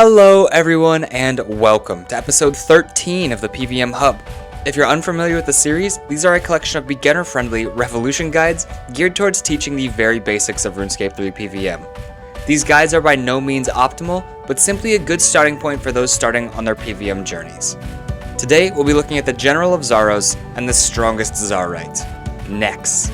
Hello everyone and welcome to episode 13 of the PvM Hub. If you're unfamiliar with the series, these are a collection of beginner-friendly revolution guides geared towards teaching the very basics of RuneScape 3 PvM. These guides are by no means optimal, but simply a good starting point for those starting on their PvM journeys. Today we'll be looking at the General of Zaros and the strongest Zarite, NEX.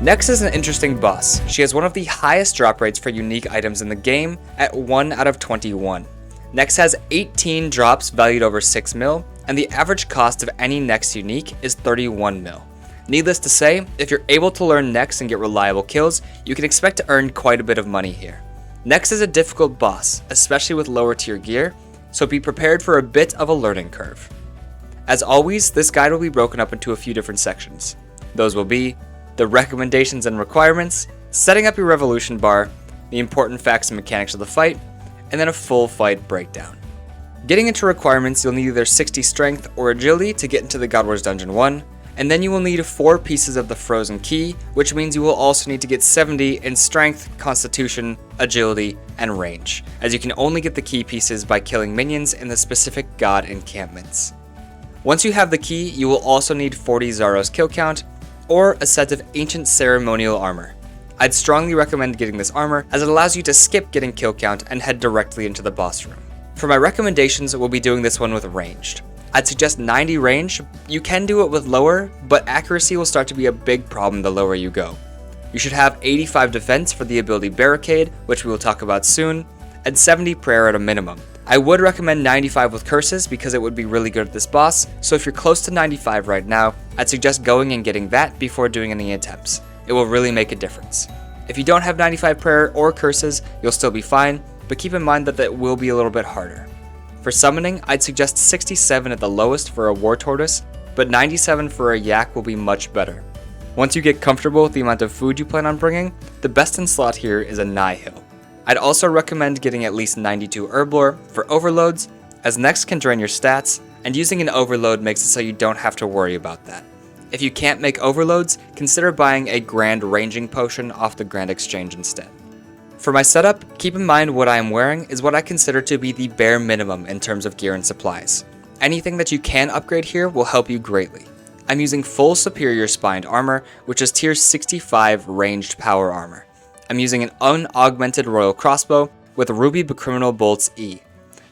NEX is an interesting boss. She has one of the highest drop rates for unique items in the game at 1 out of 21. NEX has 18 drops valued over 6 mil, and the average cost of any NEX unique is 31 mil. Needless to say, if you're able to learn NEX and get reliable kills, you can expect to earn quite a bit of money here. NEX is a difficult boss, especially with lower tier gear, so be prepared for a bit of a learning curve. As always, this guide will be broken up into a few different sections. Those will be the recommendations and requirements, setting up your revolution bar, the important facts and mechanics of the fight, and then a full fight breakdown. Getting into requirements, you'll need either 60 strength or agility to get into the God Wars Dungeon 1, and then you will need 4 pieces of the frozen key, which means you will also need to get 70 in strength, constitution, agility, and range, as you can only get the key pieces by killing minions in the specific god encampments. Once you have the key, you will also need 40 Zaros kill count, or a set of ancient ceremonial armor. I'd strongly recommend getting this armor as it allows you to skip getting kill count and head directly into the boss room. For my recommendations, we'll be doing this one with ranged. I'd suggest 90 range. You can do it with lower, but accuracy will start to be a big problem the lower you go. You should have 85 defense for the ability Barricade, which we will talk about soon, and 70 prayer at a minimum. I would recommend 95 with curses because it would be really good at this boss, so if you're close to 95 right now, I'd suggest going and getting that before doing any attempts. It will really make a difference. If you don't have 95 prayer or curses, you'll still be fine, but keep in mind that that will be a little bit harder. For summoning, I'd suggest 67 at the lowest for a War Tortoise, but 97 for a Yak will be much better. Once you get comfortable with the amount of food you plan on bringing, the best in slot here is a Nihil. I'd also recommend getting at least 92 Herblore for overloads, as NEX can drain your stats, and using an overload makes it so you don't have to worry about that. If you can't make overloads, consider buying a Grand Ranging Potion off the Grand Exchange instead. For my setup, keep in mind what I am wearing is what I consider to be the bare minimum in terms of gear and supplies. Anything that you can upgrade here will help you greatly. I'm using full Superior Spined Armor, which is tier 65 ranged power armor. I'm using an unaugmented Royal Crossbow with Ruby Criminal Bolts E.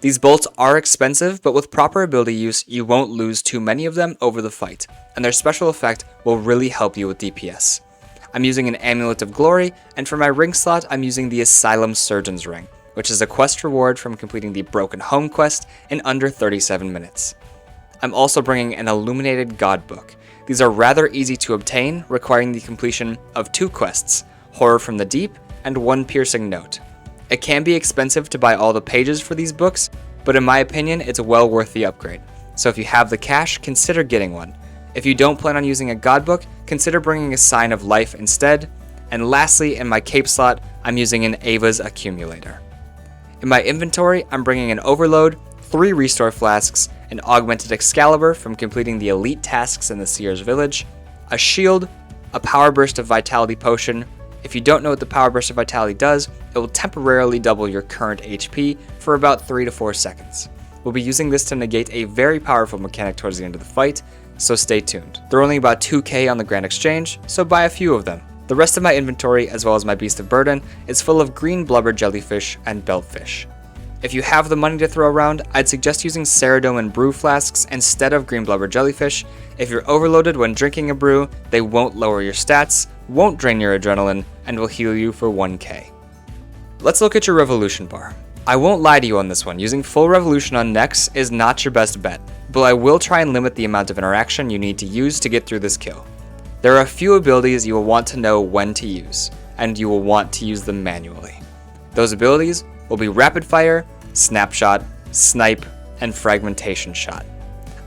These bolts are expensive, but with proper ability use, you won't lose too many of them over the fight, and their special effect will really help you with DPS. I'm using an Amulet of Glory, and for my ring slot, I'm using the Asylum Surgeon's Ring, which is a quest reward from completing the Broken Home quest in under 37 minutes. I'm also bringing an Illuminated God Book. These are rather easy to obtain, requiring the completion of 2 quests, Horror from the Deep, and 1 Piercing Note. It can be expensive to buy all the pages for these books, but in my opinion, it's well worth the upgrade. So if you have the cash, consider getting one. If you don't plan on using a God Book, consider bringing a Sign of Life instead. And lastly, in my cape slot, I'm using an Ava's Accumulator. In my inventory, I'm bringing an Overload, 3 Restore Flasks, an Augmented Excalibur from completing the elite tasks in the Seer's Village, a Shield, a Power Burst of Vitality Potion. If you don't know what the Power Burst of Vitality does, it will temporarily double your current HP for about 3 to 4 seconds. We'll be using this to negate a very powerful mechanic towards the end of the fight, so stay tuned. They're only about 2k on the Grand Exchange, so buy a few of them. The rest of my inventory, as well as my Beast of Burden, is full of green blubber jellyfish and beltfish. If you have the money to throw around, I'd suggest using Ceridome and brew flasks instead of green blubber jellyfish. If you're overloaded when drinking a brew, they won't lower your stats, won't drain your adrenaline, and will heal you for 1k. Let's look at your revolution bar. I won't lie to you on this one, using full revolution on NEX is not your best bet, but I will try and limit the amount of interaction you need to use to get through this kill. There are a few abilities you will want to know when to use, and you will want to use them manually. Those abilities will be Rapid Fire, Snapshot, Snipe, and Fragmentation Shot.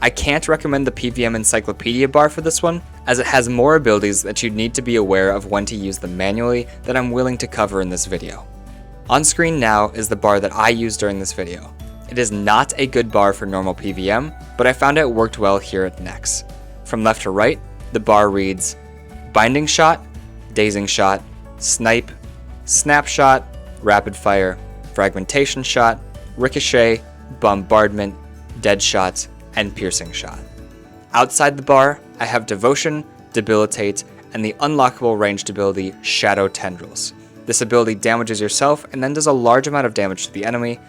I can't recommend the PvM Encyclopedia bar for this one, as it has more abilities that you'd need to be aware of when to use them manually that I'm willing to cover in this video. On screen now is the bar that I used during this video. It is not a good bar for normal PvM, but I found it worked well here at NEX. From left to right, the bar reads Binding Shot, Dazing Shot, Snipe, Snapshot, rapid fire, fragmentation shot, ricochet, bombardment, dead shot, and piercing shot. Outside the bar, I have devotion, debilitate, and the unlockable ranged ability Shadow Tendrils. This ability damages yourself and then does a large amount of damage to the enemy.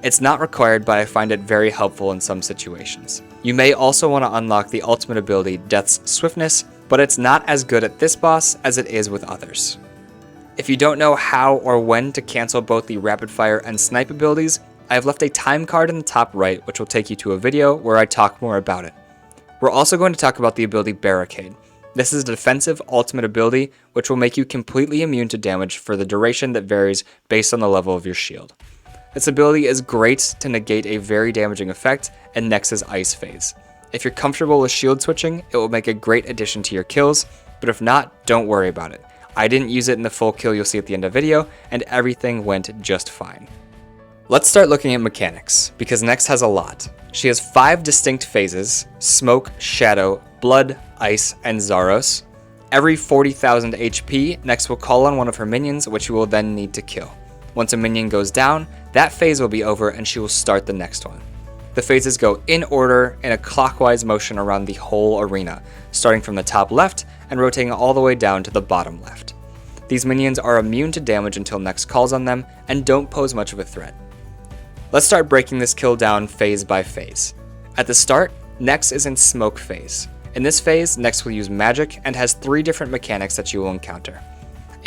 It's not required, but I find it very helpful in some situations. You may also want to unlock the ultimate ability Death's Swiftness, but it's not as good at this boss as it is with others. If you don't know how or when to cancel both the rapid fire and snipe abilities, I have left a time card in the top right which will take you to a video where I talk more about it. We're also going to talk about the ability Barricade. This is a defensive ultimate ability which will make you completely immune to damage for the duration that varies based on the level of your shield. This ability is great to negate a very damaging effect in Nex's Ice phase. If you're comfortable with shield switching, it will make a great addition to your kills, but if not, don't worry about it. I didn't use it in the full kill you'll see at the end of the video, and everything went just fine. Let's start looking at mechanics, because Nex has a lot. She has 5 distinct phases: Smoke, Shadow, Blood, Ice, and Zaros. Every 40,000 HP, Nex will call on one of her minions, which you will then need to kill. Once a minion goes down, that phase will be over and she will start the next one. The phases go in order in a clockwise motion around the whole arena, starting from the top left and rotating all the way down to the bottom left. These minions are immune to damage until Nex calls on them and don't pose much of a threat. Let's start breaking this kill down phase by phase. At the start, Nex is in Smoke phase. In this phase, Nex will use magic and has 3 different mechanics that you will encounter.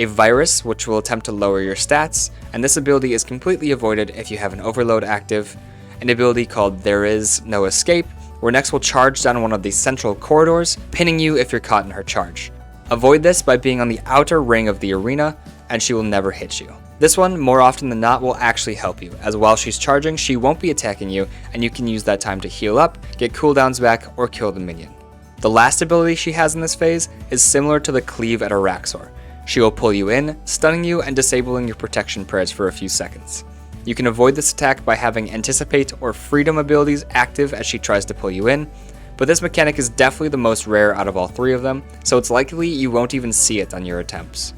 A virus, which will attempt to lower your stats, and this ability is completely avoided if you have an overload active. An ability called There Is No Escape, where Nex will charge down one of the central corridors, pinning you if you're caught in her charge. Avoid this by being on the outer ring of the arena, and she will never hit you. This one, more often than not, will actually help you, as while she's charging, she won't be attacking you, and you can use that time to heal up, get cooldowns back, or kill the minion. The last ability she has in this phase is similar to the Cleave at Araxor. She will pull you in, stunning you and disabling your protection prayers for a few seconds. You can avoid this attack by having Anticipate or Freedom abilities active as she tries to pull you in, but this mechanic is definitely the most rare out of all 3 of them, so it's likely you won't even see it on your attempts.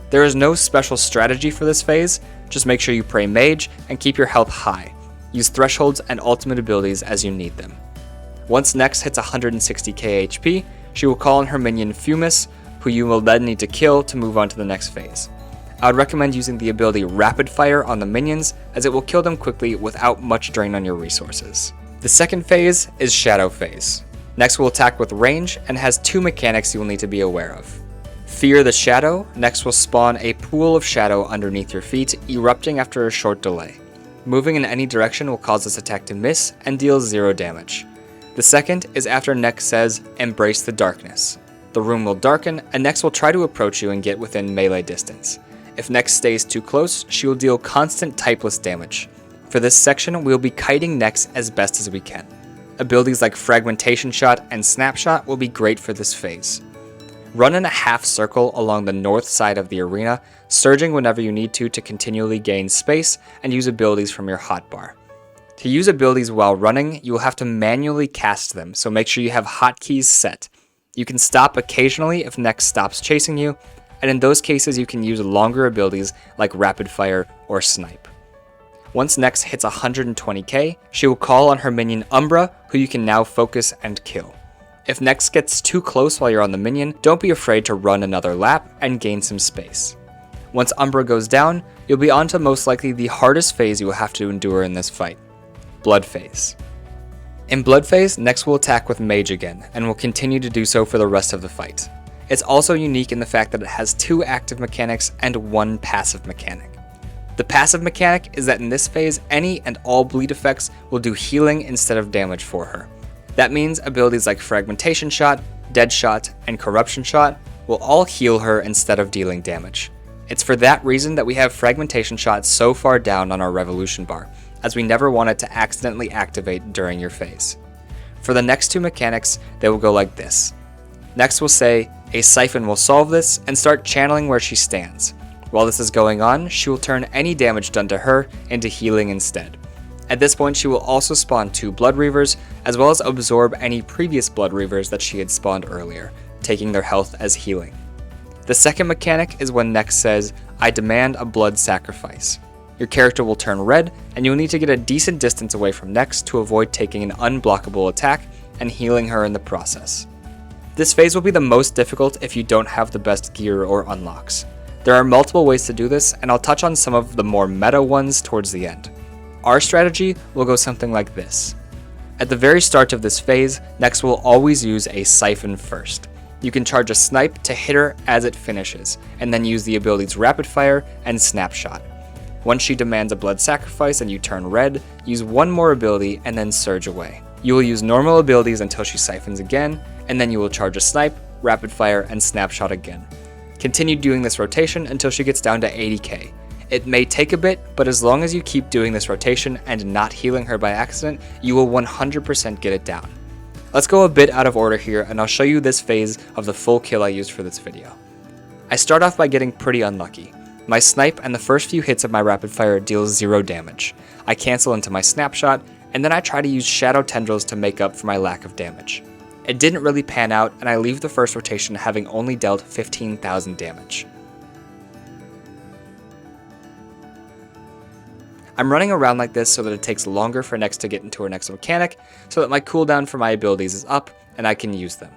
There is no special strategy for this phase, just make sure you pray Mage and keep your health high. Use thresholds and ultimate abilities as you need them. Once Nex hits 160k HP, she will call on her minion Fumus, who you will then need to kill to move on to the next phase. I would recommend using the ability Rapid Fire on the minions, as it will kill them quickly without much drain on your resources. The second phase is Shadow phase. Nex will attack with range and has 2 mechanics you will need to be aware of. Fear the Shadow, Nex will spawn a pool of shadow underneath your feet, erupting after a short delay. Moving in any direction will cause this attack to miss and deal 0 damage. The second is after Nex says, Embrace the Darkness. The room will darken, and Nex will try to approach you and get within melee distance. If Nex stays too close, she will deal constant typeless damage. For this section, we will be kiting Nex as best as we can. Abilities like Fragmentation Shot and Snapshot will be great for this phase. Run in a half circle along the north side of the arena, surging whenever you need to continually gain space, and use abilities from your hotbar. To use abilities while running, you will have to manually cast them, so make sure you have hotkeys set. You can stop occasionally if Nex stops chasing you, and in those cases you can use longer abilities like Rapid Fire or Snipe. Once Nex hits 120k, she will call on her minion Umbra, who you can now focus and kill. If Nex gets too close while you're on the minion, don't be afraid to run another lap and gain some space. Once Umbra goes down, you'll be on to most likely the hardest phase you will have to endure in this fight, Blood phase. In Blood phase, Nex will attack with Mage again, and will continue to do so for the rest of the fight. It's also unique in the fact that it has 2 active mechanics and 1 passive mechanic. The passive mechanic is that in this phase, any and all bleed effects will do healing instead of damage for her. That means abilities like Fragmentation Shot, Dead Shot, and Corruption Shot will all heal her instead of dealing damage. It's for that reason that we have Fragmentation Shot so far down on our Revolution bar, as we never want it to accidentally activate during your phase. For the next 2 mechanics, they will go like this. Next will say, a Siphon will solve this, and start channeling where she stands. While this is going on, she will turn any damage done to her into healing instead. At this point, she will also spawn 2 Blood Reavers, as well as absorb any previous Blood Reavers that she had spawned earlier, taking their health as healing. The second mechanic is when Nex says, I demand a blood sacrifice. your character will turn red, and you'll need to get a decent distance away from Nex to avoid taking an unblockable attack and healing her in the process. This phase will be the most difficult if you don't have the best gear or unlocks. There are multiple ways to do this, and I'll touch on some of the more meta ones towards the end. Our strategy will go something like this. At the very start of this phase, Nex will always use a Siphon first. You can charge a snipe to hit her as it finishes, and then use the abilities Rapid Fire and Snapshot. Once she demands a blood sacrifice and you turn red, use one more ability and then surge away. You will use normal abilities until she siphons again, and then you will charge a snipe, Rapid Fire, and Snapshot again. Continue doing this rotation until she gets down to 80k. It may take a bit, but as long as you keep doing this rotation and not healing her by accident, you will 100% get it down. Let's go a bit out of order here, and I'll show you this phase of the full kill I used for this video. I start off by getting pretty unlucky. My snipe and the first few hits of my rapid fire deals 0 damage. I cancel into my snapshot, and then I try to use shadow tendrils to make up for my lack of damage. It didn't really pan out, and I leave the first rotation having only dealt 15,000 damage. I'm running around like this so that it takes longer for Nex to get into her next mechanic, so that my cooldown for my abilities is up and I can use them.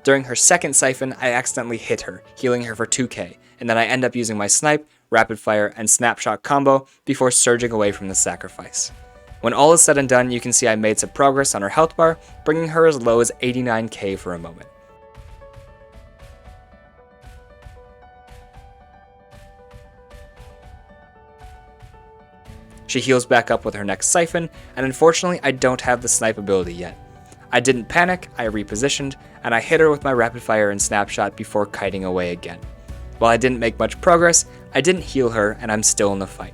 During her second siphon, I accidentally hit her, healing her for 2k, and then I end up using my snipe, rapid fire, and snapshot combo before surging away from the sacrifice. When all is said and done, you can see I made some progress on her health bar, bringing her as low as 89k for a moment. She heals back up with her next siphon, and unfortunately I don't have the snipe ability yet. I didn't panic, I repositioned, and I hit her with my rapid fire and snapshot before kiting away again. While I didn't make much progress, I didn't heal her, and I'm still in the fight.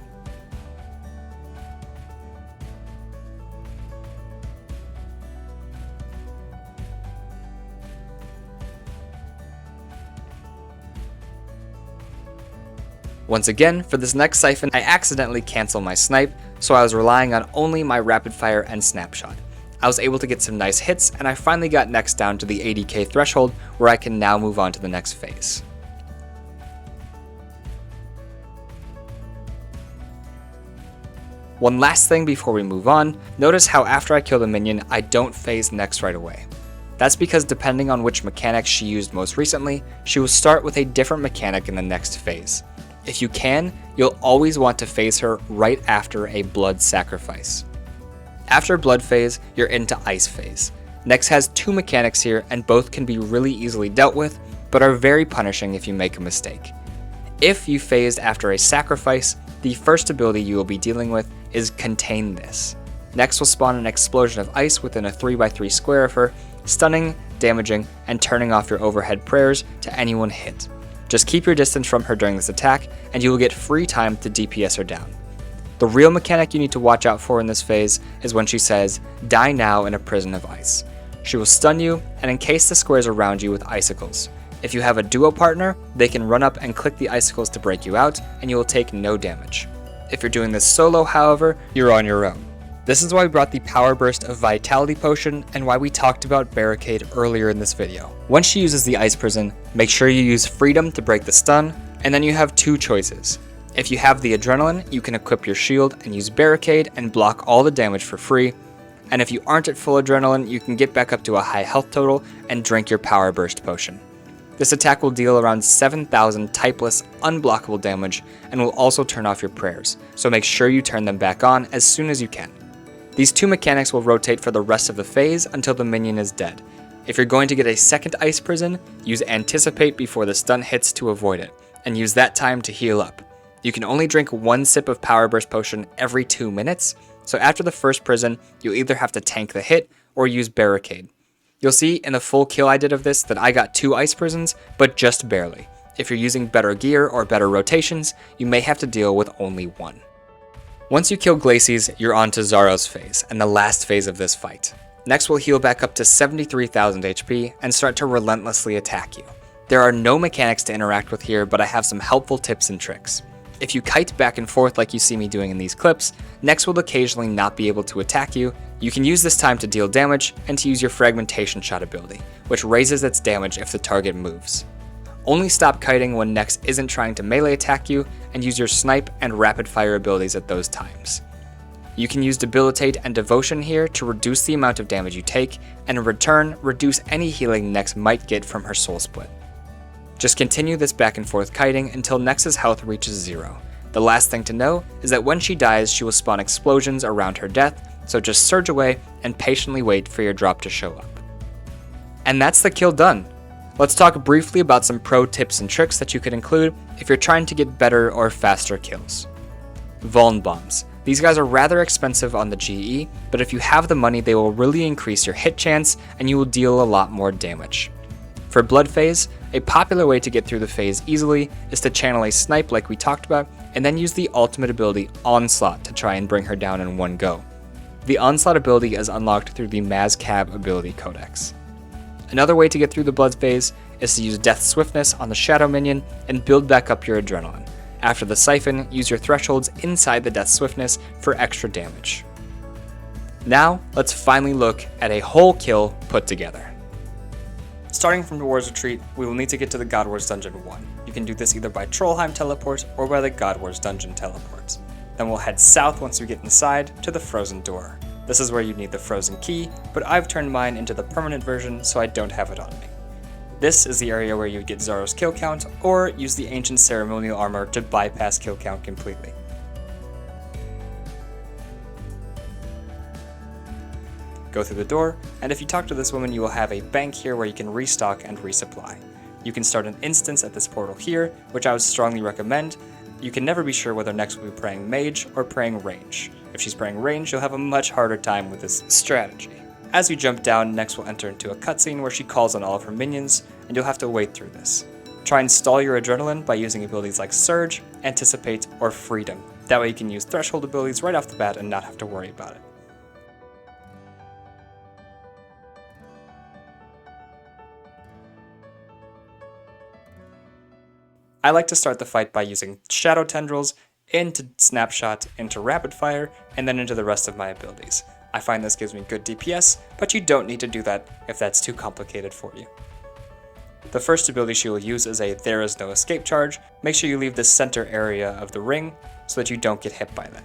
Once again, for this next siphon, I accidentally canceled my snipe, so I was relying on only my rapid fire and snapshot. I was able to get some nice hits, and I finally got Nex down to the 80k threshold, where I can now move on to the next phase. One last thing before we move on, notice how after I kill the minion, I don't phase Nex right away. That's because depending on which mechanic she used most recently, she will start with a different mechanic in the next phase. If you can, you'll always want to phase her right after a blood sacrifice. After blood phase, you're into ice phase. Nex has 2 mechanics here, and both can be really easily dealt with, but are very punishing if you make a mistake. If you phased after a sacrifice, the first ability you will be dealing with is Contain This. Nex will spawn an explosion of ice within a 3x3 square of her, stunning, damaging, and turning off your overhead prayers to anyone hit. Just keep your distance from her during this attack, and you will get free time to DPS her down. The real mechanic you need to watch out for in this phase is when she says, "Die now in a prison of ice." She will stun you and encase the squares around you with icicles. If you have a duo partner, they can run up and click the icicles to break you out, and you will take no damage. If you're doing this solo, however, you're on your own. This is why we brought the Power Burst of Vitality Potion, and why we talked about Barricade earlier in this video. Once she uses the Ice Prison, make sure you use Freedom to break the stun, and then you have 2 choices. If you have the Adrenaline, you can equip your shield and use Barricade and block all the damage for free, and if you aren't at full Adrenaline, you can get back up to a high health total and drink your Power Burst Potion. This attack will deal around 7,000 typeless, unblockable damage, and will also turn off your prayers, so make sure you turn them back on as soon as you can. These 2 mechanics will rotate for the rest of the phase until the minion is dead. If you're going to get a second Ice Prison, use Anticipate before the stun hits to avoid it, and use that time to heal up. You can only drink 1 sip of Power Burst Potion every 2 minutes, so after the first prison, you'll either have to tank the hit or use Barricade. You'll see in the full kill I did of this that I got 2 Ice Prisons, but just barely. If you're using better gear or better rotations, you may have to deal with only 1. Once you kill Glacies, you're on to Zaro's phase, and the last phase of this fight. Nex will heal back up to 73,000 HP and start to relentlessly attack you. There are no mechanics to interact with here, but I have some helpful tips and tricks. If you kite back and forth like you see me doing in these clips, Nex will occasionally not be able to attack you. You can use this time to deal damage and to use your Fragmentation Shot ability, which raises its damage if the target moves. Only stop kiting when Nex isn't trying to melee attack you, and use your snipe and rapid fire abilities at those times. You can use Debilitate and Devotion here to reduce the amount of damage you take, and in return, reduce any healing Nex might get from her soul split. Just continue this back and forth kiting until Nex's health reaches 0. The last thing to know is that when she dies, she will spawn explosions around her death, so just surge away and patiently wait for your drop to show up. And that's the kill done. Let's talk briefly about some pro tips and tricks that you could include if you're trying to get better or faster kills. Vuln bombs. These guys are rather expensive on the GE, but if you have the money, they will really increase your hit chance and you will deal a lot more damage. For Blood Phase, a popular way to get through the phase easily is to channel a snipe like we talked about, and then use the ultimate ability Onslaught to try and bring her down in one go. The Onslaught ability is unlocked through the Mazcab ability codex. Another way to get through the Blood Phase is to use Death Swiftness on the Shadow minion and build back up your adrenaline. After the Siphon, use your thresholds inside the Death Swiftness for extra damage. Now, let's finally look at a whole kill put together. Starting from the War's Retreat, we will need to get to the God Wars Dungeon 1. You can do this either by Trollheim teleport or by the God Wars Dungeon teleport. Then we'll head south once we get inside to the Frozen Door. This is where you need the Frozen Key, but I've turned mine into the permanent version so I don't have it on me. This is the area where you get Zoro's kill count, or use the Ancient Ceremonial Armor to bypass kill count completely. Go through the door, and if you talk to this woman you will have a bank here where you can restock and resupply. You can start an instance at this portal here, which I would strongly recommend. You can never be sure whether Nex will be praying mage or praying range. If she's praying range, you'll have a much harder time with this strategy. As you jump down, Nex will enter into a cutscene where she calls on all of her minions, and you'll have to wait through this. Try and stall your adrenaline by using abilities like Surge, Anticipate, or Freedom. That way you can use threshold abilities right off the bat and not have to worry about it. I like to start the fight by using Shadow Tendrils, into Snapshot, into Rapid Fire, and then into the rest of my abilities. I find this gives me good DPS, but you don't need to do that if that's too complicated for you. The first ability she will use is a There Is No Escape charge. Make sure you leave the center area of the ring so that you don't get hit by that.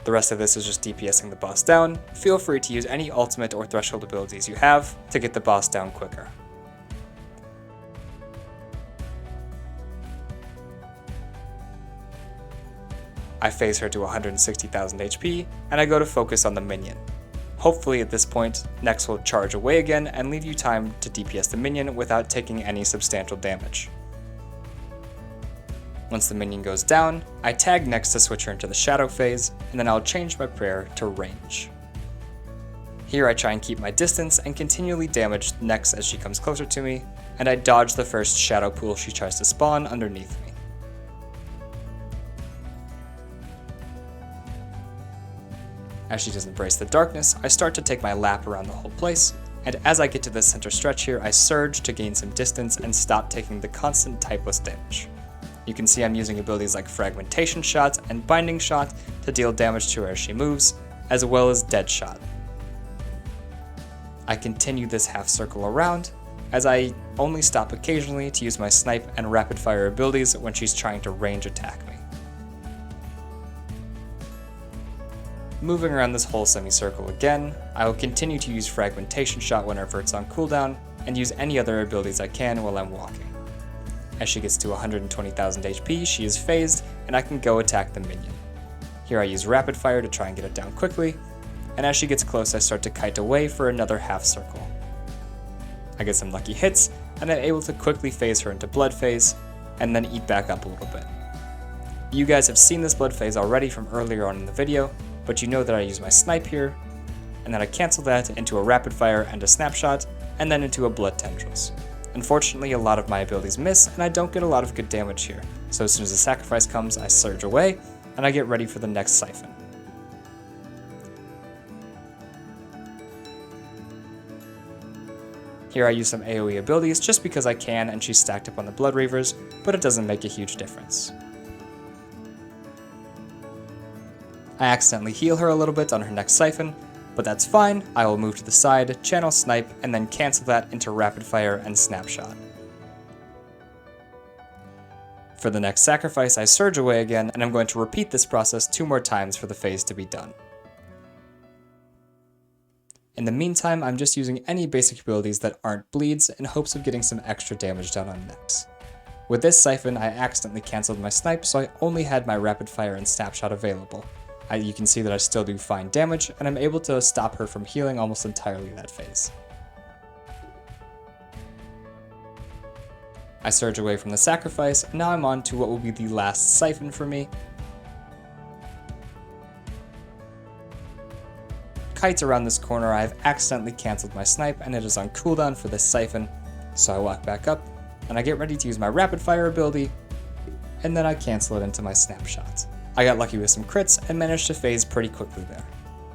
The rest of this is just DPSing the boss down. Feel free to use any ultimate or threshold abilities you have to get the boss down quicker. I phase her to 160,000 HP, and I go to focus on the minion. Hopefully at this point, Nex will charge away again and leave you time to DPS the minion without taking any substantial damage. Once the minion goes down, I tag Nex to switch her into the Shadow phase, and then I'll change my prayer to range. Here I try and keep my distance and continually damage Nex as she comes closer to me, and I dodge the first shadow pool she tries to spawn underneath me. As she does embrace the darkness, I start to take my lap around the whole place, and as I get to the center stretch here, I surge to gain some distance and stop taking the constant typeless damage. You can see I'm using abilities like Fragmentation Shot and Binding Shot to deal damage to her as she moves, as well as Dead Shot. I continue this half circle around, as I only stop occasionally to use my Snipe and Rapid Fire abilities when she's trying to range attack me. Moving around this whole semicircle again, I will continue to use Fragmentation Shot whenever it's on cooldown, and use any other abilities I can while I'm walking. As she gets to 120,000 HP, she is phased, and I can go attack the minion. Here I use Rapid Fire to try and get it down quickly, and as she gets close I start to kite away for another half circle. I get some lucky hits, and I'm able to quickly phase her into Blood Phase, and then eat back up a little bit. You guys have seen this Blood Phase already from earlier on in the video, but you know that I use my Snipe here, and then I cancel that into a Rapid Fire and a Snapshot, and then into a Blood Tendrils. Unfortunately, a lot of my abilities miss, and I don't get a lot of good damage here, so as soon as the sacrifice comes, I surge away, and I get ready for the next Siphon. Here I use some AoE abilities just because I can and she's stacked up on the Blood Reavers, but it doesn't make a huge difference. I accidentally heal her a little bit on her next Siphon, but that's fine. I will move to the side, channel Snipe, and then cancel that into Rapid Fire and Snapshot. For the next sacrifice, I surge away again, and I'm going to repeat this process 2 more times for the phase to be done. In the meantime, I'm just using any basic abilities that aren't bleeds in hopes of getting some extra damage done on NEX. With this siphon, I accidentally cancelled my snipe, so I only had my rapid fire and snapshot available. You can see that I still do fine damage, and I'm able to stop her from healing almost entirely that phase. I surge away from the sacrifice, and now I'm on to what will be the last siphon for me. Kite's around this corner. I have accidentally cancelled my snipe, and it is on cooldown for this siphon, so I walk back up, and I get ready to use my rapid fire ability, and then I cancel it into my snapshot. I got lucky with some crits and managed to phase pretty quickly there.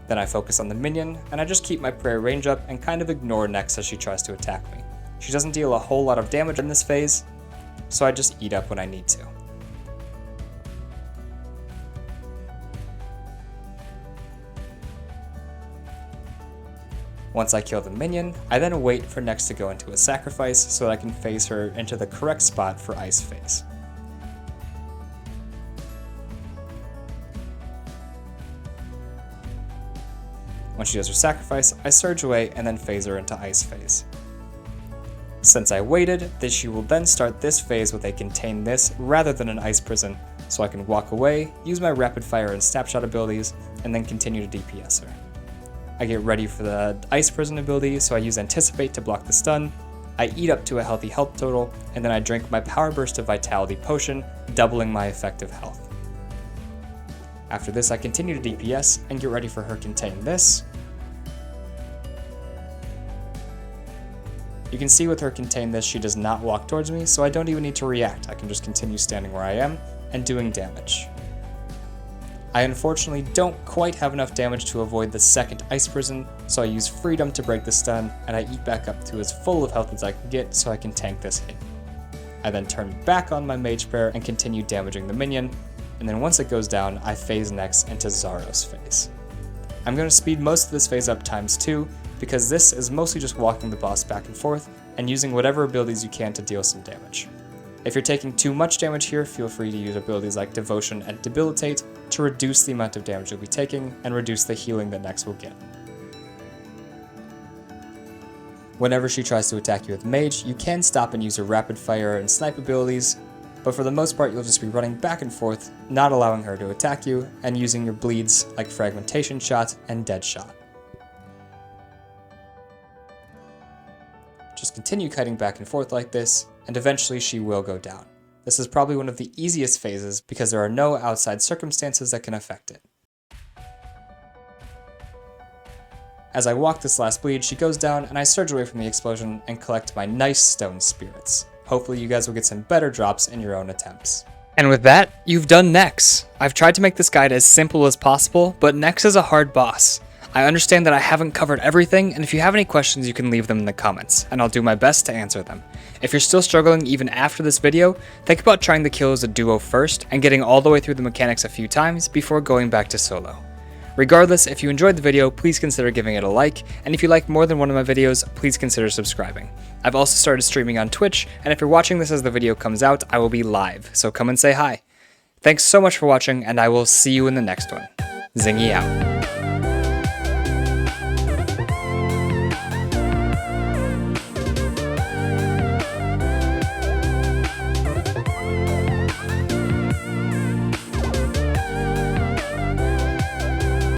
Then I focus on the minion, and I just keep my prayer range up and kind of ignore NEX as she tries to attack me. She doesn't deal a whole lot of damage in this phase, so I just eat up when I need to. Once I kill the minion, I then wait for NEX to go into a sacrifice so that I can phase her into the correct spot for ice phase. When she does her sacrifice, I surge away and then phase her into ice phase. Since I waited, she will then start this phase with a contain this rather than an ice prison, so I can walk away, use my rapid fire and snapshot abilities, and then continue to DPS her. I get ready for the ice prison ability, so I use anticipate to block the stun, I eat up to a healthy health total, and then I drink my power burst of vitality potion, doubling my effective health. After this, I continue to DPS and get ready for her contain this. You can see with her contain this, she does not walk towards me, so I don't even need to react. I can just continue standing where I am and doing damage. I unfortunately don't quite have enough damage to avoid the second ice prison, so I use freedom to break the stun, and I eat back up to as full of health as I can get so I can tank this hit. I then turn back on my mage prayer and continue damaging the minion, and then once it goes down, I phase NEX into Zaros phase. I'm going to speed most of this phase up ×2, because this is mostly just walking the boss back and forth, and using whatever abilities you can to deal some damage. If you're taking too much damage here, feel free to use abilities like Devotion and Debilitate to reduce the amount of damage you'll be taking, and reduce the healing that NEX will get. Whenever she tries to attack you with Mage, you can stop and use her rapid fire and snipe abilities, but for the most part you'll just be running back and forth, not allowing her to attack you, and using your bleeds like Fragmentation Shot and Dead Shot. Just continue kiting back and forth like this, and eventually she will go down. This is probably one of the easiest phases because there are no outside circumstances that can affect it. As I walk this last bleed, she goes down and I surge away from the explosion and collect my nice stone spirits. Hopefully you guys will get some better drops in your own attempts. And with that, you've done NEX. I've tried to make this guide as simple as possible, but NEX is a hard boss. I understand that I haven't covered everything, and if you have any questions you can leave them in the comments, and I'll do my best to answer them. If you're still struggling even after this video, think about trying the kill as a duo first, and getting all the way through the mechanics a few times before going back to solo. Regardless, if you enjoyed the video, please consider giving it a like, and if you like more than one of my videos, please consider subscribing. I've also started streaming on Twitch, and if you're watching this as the video comes out, I will be live, so come and say hi. Thanks so much for watching, and I will see you in the next one. Zingy out.